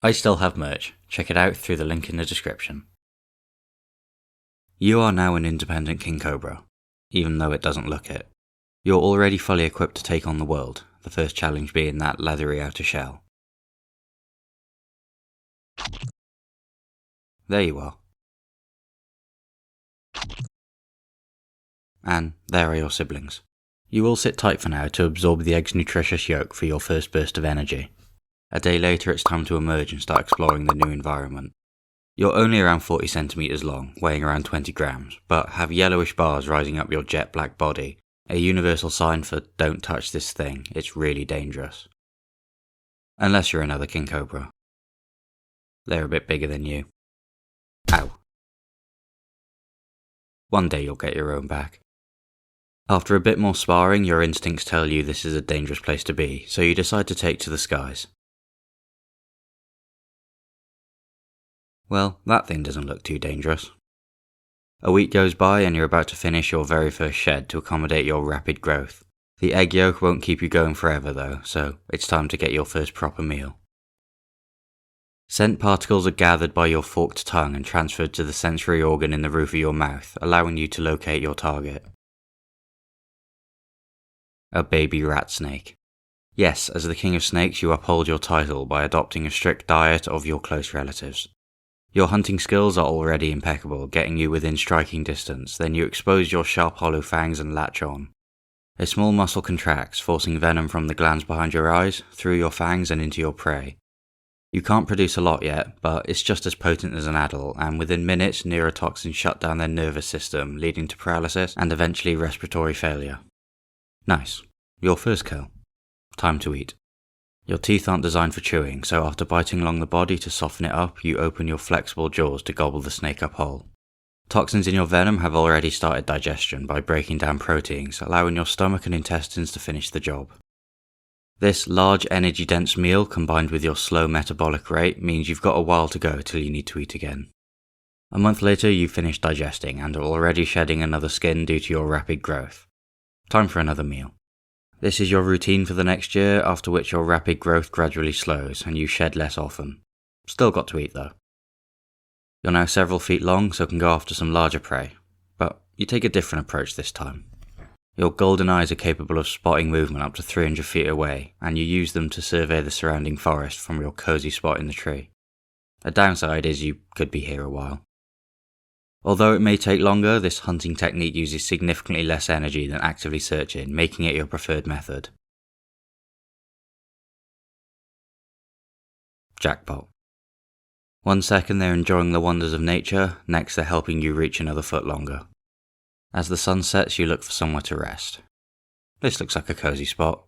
I still have merch. Check it out through the link in the description. You are now an independent King Cobra, even though it doesn't look it. You're already fully equipped to take on the world, the first challenge being that leathery outer shell. There you are. And there are your siblings. You all sit tight for now to absorb the egg's nutritious yolk for your first burst of energy. A day later it's time to emerge and start exploring the new environment. You're only around 40 centimeters long, weighing around 20 grams, but have yellowish bars rising up your jet black body, a universal sign for don't touch this thing, it's really dangerous. Unless you're another King Cobra. They're a bit bigger than you. Ow. One day you'll get your own back. After a bit more sparring, your instincts tell you this is a dangerous place to be, so you decide to take to the skies. Well, that thing doesn't look too dangerous. A week goes by and you're about to finish your very first shed to accommodate your rapid growth. The egg yolk won't keep you going forever though, so it's time to get your first proper meal. Scent particles are gathered by your forked tongue and transferred to the sensory organ in the roof of your mouth, allowing you to locate your target. A baby rat snake. Yes, as the king of snakes you uphold your title by adopting a strict diet of your close relatives. Your hunting skills are already impeccable, getting you within striking distance, then you expose your sharp hollow fangs and latch on. A small muscle contracts, forcing venom from the glands behind your eyes, through your fangs and into your prey. You can't produce a lot yet, but it's just as potent as an adult, and within minutes neurotoxins shut down their nervous system, leading to paralysis and eventually respiratory failure. Nice. Your first kill. Time to eat. Your teeth aren't designed for chewing, so after biting along the body to soften it up, you open your flexible jaws to gobble the snake up whole. Toxins in your venom have already started digestion by breaking down proteins, allowing your stomach and intestines to finish the job. This large energy-dense meal combined with your slow metabolic rate means you've got a while to go till you need to eat again. A month later you've finished digesting and are already shedding another skin due to your rapid growth. Time for another meal. This is your routine for the next year, after which your rapid growth gradually slows and you shed less often. Still got to eat though. You're now several feet long, so can go after some larger prey, but you take a different approach this time. Your golden eyes are capable of spotting movement up to 300 feet away, and you use them to survey the surrounding forest from your cozy spot in the tree. A downside is you could be here a while. Although it may take longer, this hunting technique uses significantly less energy than actively searching, making it your preferred method. Jackpot. 1 second they're enjoying the wonders of nature, next they're helping you reach another foot longer. As the sun sets, you look for somewhere to rest. This looks like a cozy spot.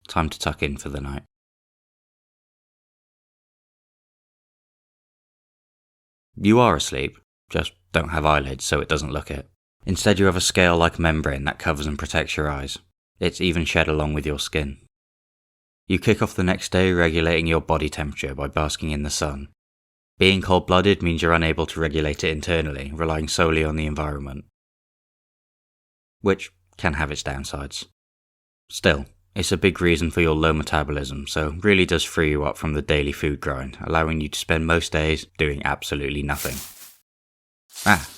Time to tuck in for the night. You are asleep, just don't have eyelids so it doesn't look it. Instead you have a scale-like membrane that covers and protects your eyes. It's even shed along with your skin. You kick off the next day regulating your body temperature by basking in the sun. Being cold-blooded means you're unable to regulate it internally, relying solely on the environment. Which can have its downsides. Still, it's a big reason for your low metabolism, so really does free you up from the daily food grind, allowing you to spend most days doing absolutely nothing. Ah,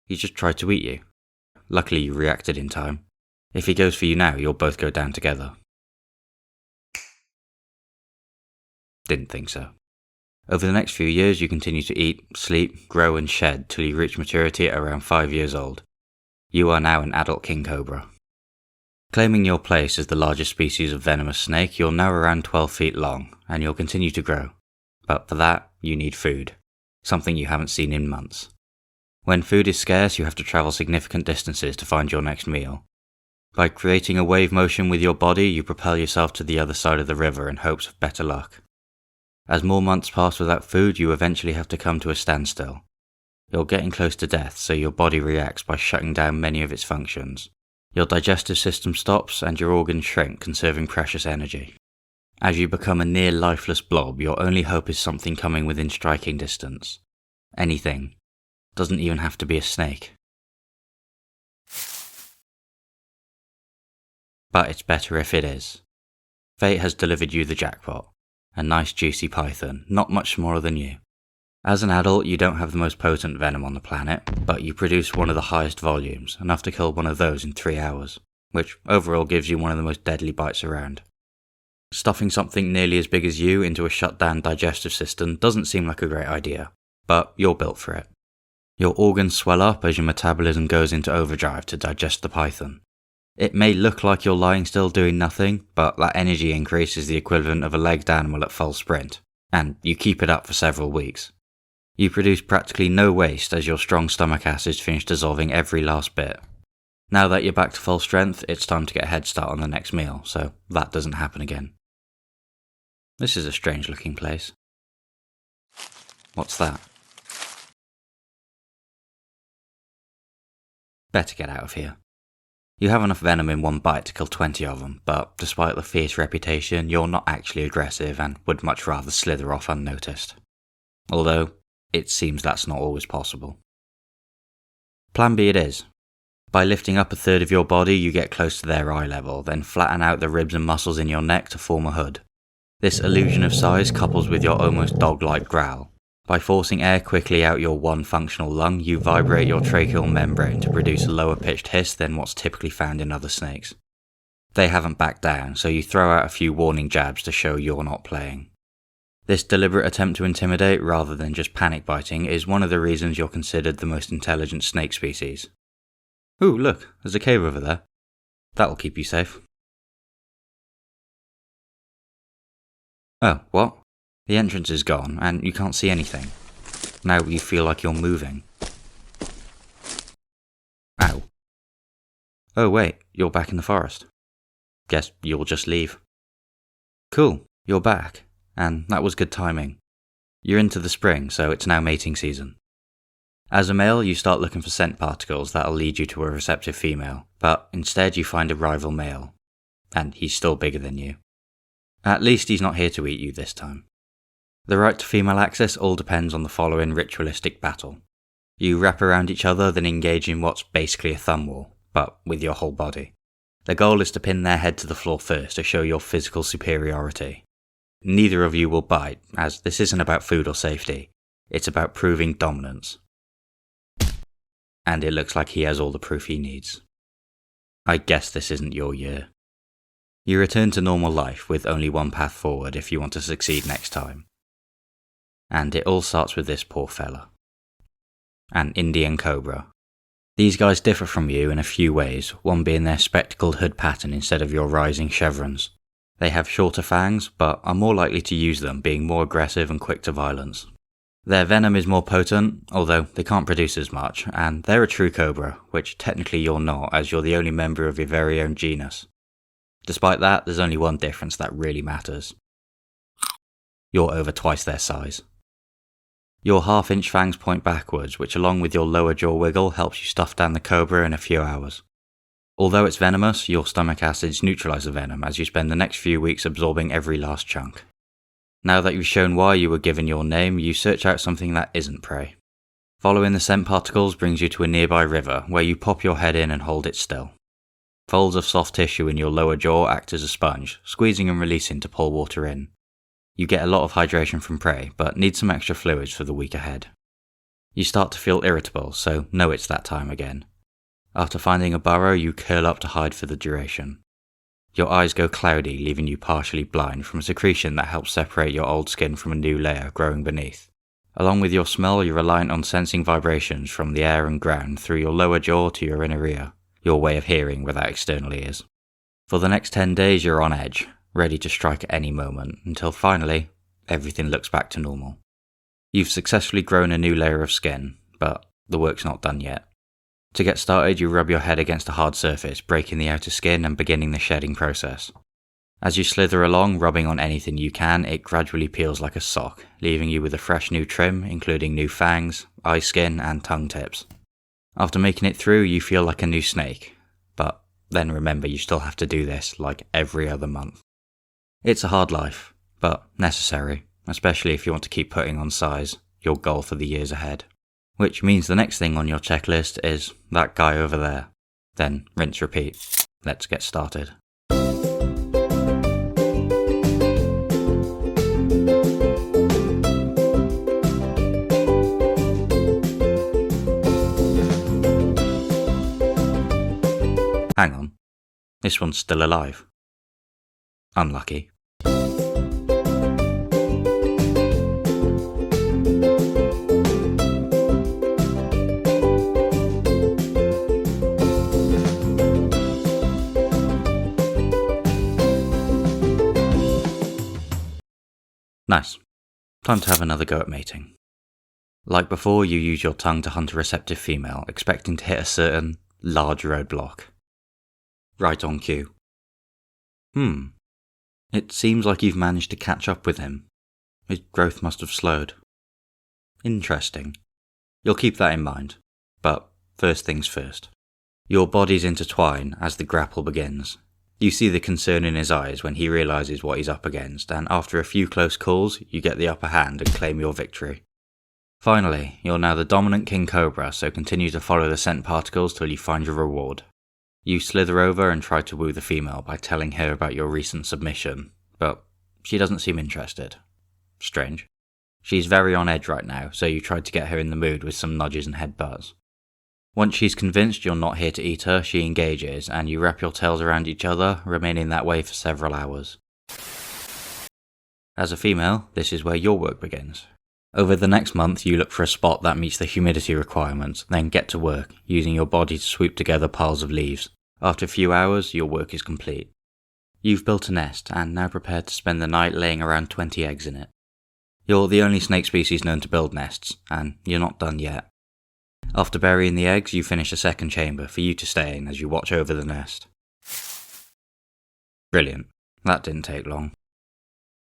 he just tried to eat you. Luckily you reacted in time. If he goes for you now, you'll both go down together. Didn't think so. Over the next few years you continue to eat, sleep, grow and shed till you reach maturity at around 5 years old. You are now an adult King Cobra. Claiming your place as the largest species of venomous snake, you're now around 12 feet long, and you'll continue to grow. But for that, you need food. Something you haven't seen in months. When food is scarce, you have to travel significant distances to find your next meal. By creating a wave motion with your body, you propel yourself to the other side of the river in hopes of better luck. As more months pass without food, you eventually have to come to a standstill. You're getting close to death, so your body reacts by shutting down many of its functions. Your digestive system stops and your organs shrink, conserving precious energy. As you become a near lifeless blob, your only hope is something coming within striking distance. Anything. Doesn't even have to be a snake. But it's better if it is. Fate has delivered you the jackpot. A nice juicy python, not much smaller than you. As an adult, you don't have the most potent venom on the planet, but you produce one of the highest volumes, enough to kill one of those in 3 hours, which overall gives you one of the most deadly bites around. Stuffing something nearly as big as you into a shut-down digestive system doesn't seem like a great idea, but you're built for it. Your organs swell up as your metabolism goes into overdrive to digest the python. It may look like you're lying still doing nothing, but that energy increase is the equivalent of a legged animal at full sprint, and you keep it up for several weeks. You produce practically no waste as your strong stomach acids finish dissolving every last bit. Now that you're back to full strength, it's time to get a head start on the next meal, so that doesn't happen again. This is a strange looking place. What's that? Better get out of here. You have enough venom in one bite to kill 20 of them, but despite the fierce reputation, you're not actually aggressive and would much rather slither off unnoticed. Although, it seems that's not always possible. Plan B it is. By lifting up a third of your body, you get close to their eye level, then flatten out the ribs and muscles in your neck to form a hood. This illusion of size couples with your almost dog-like growl. By forcing air quickly out your one functional lung, you vibrate your tracheal membrane to produce a lower pitched hiss than what's typically found in other snakes. They haven't backed down, so you throw out a few warning jabs to show you're not playing. This deliberate attempt to intimidate rather than just panic biting is one of the reasons you're considered the most intelligent snake species. Ooh, look, there's a cave over there. That'll keep you safe. Oh, what? The entrance is gone, and you can't see anything. Now you feel like you're moving. Ow. Oh wait, you're back in the forest. Guess you'll just leave. Cool, you're back, and that was good timing. You're into the spring, so it's now mating season. As a male, you start looking for scent particles that'll lead you to a receptive female, but instead you find a rival male. And he's still bigger than you. At least he's not here to eat you this time. The right to female access all depends on the following ritualistic battle. You wrap around each other, then engage in what's basically a thumb war, but with your whole body. The goal is to pin their head to the floor first to show your physical superiority. Neither of you will bite, as this isn't about food or safety, it's about proving dominance. And it looks like he has all the proof he needs. I guess this isn't your year. You return to normal life with only one path forward if you want to succeed next time. And it all starts with this poor fella. An Indian Cobra. These guys differ from you in a few ways, one being their spectacled hood pattern instead of your rising chevrons. They have shorter fangs, but are more likely to use them, being more aggressive and quick to violence. Their venom is more potent, although they can't produce as much, and they're a true cobra, which technically you're not, as you're the only member of your very own genus. Despite that, there's only one difference that really matters. You're over twice their size. Your half-inch fangs point backwards, which along with your lower jaw wiggle helps you stuff down the cobra in a few hours. Although it's venomous, your stomach acids neutralise the venom as you spend the next few weeks absorbing every last chunk. Now that you've shown why you were given your name, you search out something that isn't prey. Following the scent particles brings you to a nearby river, where you pop your head in and hold it still. Folds of soft tissue in your lower jaw act as a sponge, squeezing and releasing to pull water in. You get a lot of hydration from prey, but need some extra fluids for the week ahead. You start to feel irritable, so know it's that time again. After finding a burrow, you curl up to hide for the duration. Your eyes go cloudy, leaving you partially blind from a secretion that helps separate your old skin from a new layer growing beneath. Along with your smell, you're reliant on sensing vibrations from the air and ground through your lower jaw to your inner ear, your way of hearing without external ears. For the next 10 days, you're on edge, ready to strike at any moment, until finally, everything looks back to normal. You've successfully grown a new layer of skin, but the work's not done yet. To get started, you rub your head against a hard surface, breaking the outer skin and beginning the shedding process. As you slither along, rubbing on anything you can, it gradually peels like a sock, leaving you with a fresh new trim, including new fangs, eye skin, and tongue tips. After making it through, you feel like a new snake, but then remember you still have to do this like every other month. It's a hard life, but necessary, especially if you want to keep putting on size, your goal for the years ahead. Which means the next thing on your checklist is that guy over there. Then rinse repeat. Let's get started. This one's still alive. Unlucky. Nice. Time to have another go at mating. Like before, you use your tongue to hunt a receptive female, expecting to hit a certain large roadblock. Right on cue. It seems like you've managed to catch up with him. His growth must have slowed. Interesting. You'll keep that in mind. But first things first. Your bodies intertwine as the grapple begins. You see the concern in his eyes when he realises what he's up against, and after a few close calls, you get the upper hand and claim your victory. Finally, you're now the dominant King Cobra, so continue to follow the scent particles till you find your reward. You slither over and try to woo the female by telling her about your recent submission, but she doesn't seem interested. Strange. She's very on edge right now, so you tried to get her in the mood with some nudges and headbutts. Once she's convinced you're not here to eat her, she engages, and you wrap your tails around each other, remaining that way for several hours. As a female, this is where your work begins. Over the next month, you look for a spot that meets the humidity requirements, then get to work, using your body to sweep together piles of leaves. After a few hours, your work is complete. You've built a nest, and now prepared to spend the night laying around 20 eggs in it. You're the only snake species known to build nests, and you're not done yet. After burying the eggs, you finish a second chamber for you to stay in as you watch over the nest. Brilliant. That didn't take long.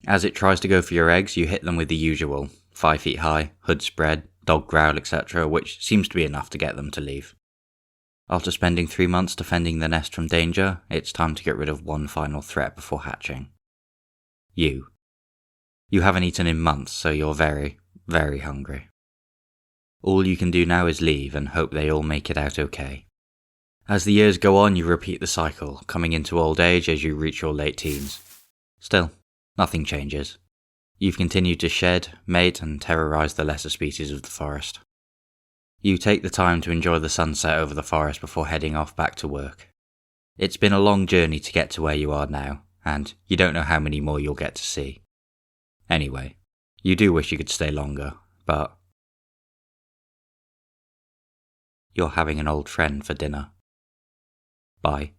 As it tries to go for your eggs, you hit them with the usual 5 feet high, hood spread, dog growl, etc., which seems to be enough to get them to leave. After spending 3 months defending the nest from danger, it's time to get rid of one final threat before hatching. You. You haven't eaten in months, so you're very, very hungry. All you can do now is leave and hope they all make it out okay. As the years go on, you repeat the cycle, coming into old age as you reach your late teens. Still, nothing changes. You've continued to shed, mate, and terrorise the lesser species of the forest. You take the time to enjoy the sunset over the forest before heading off back to work. It's been a long journey to get to where you are now, and you don't know how many more you'll get to see. Anyway, you do wish you could stay longer, but you're having an old friend for dinner. Bye.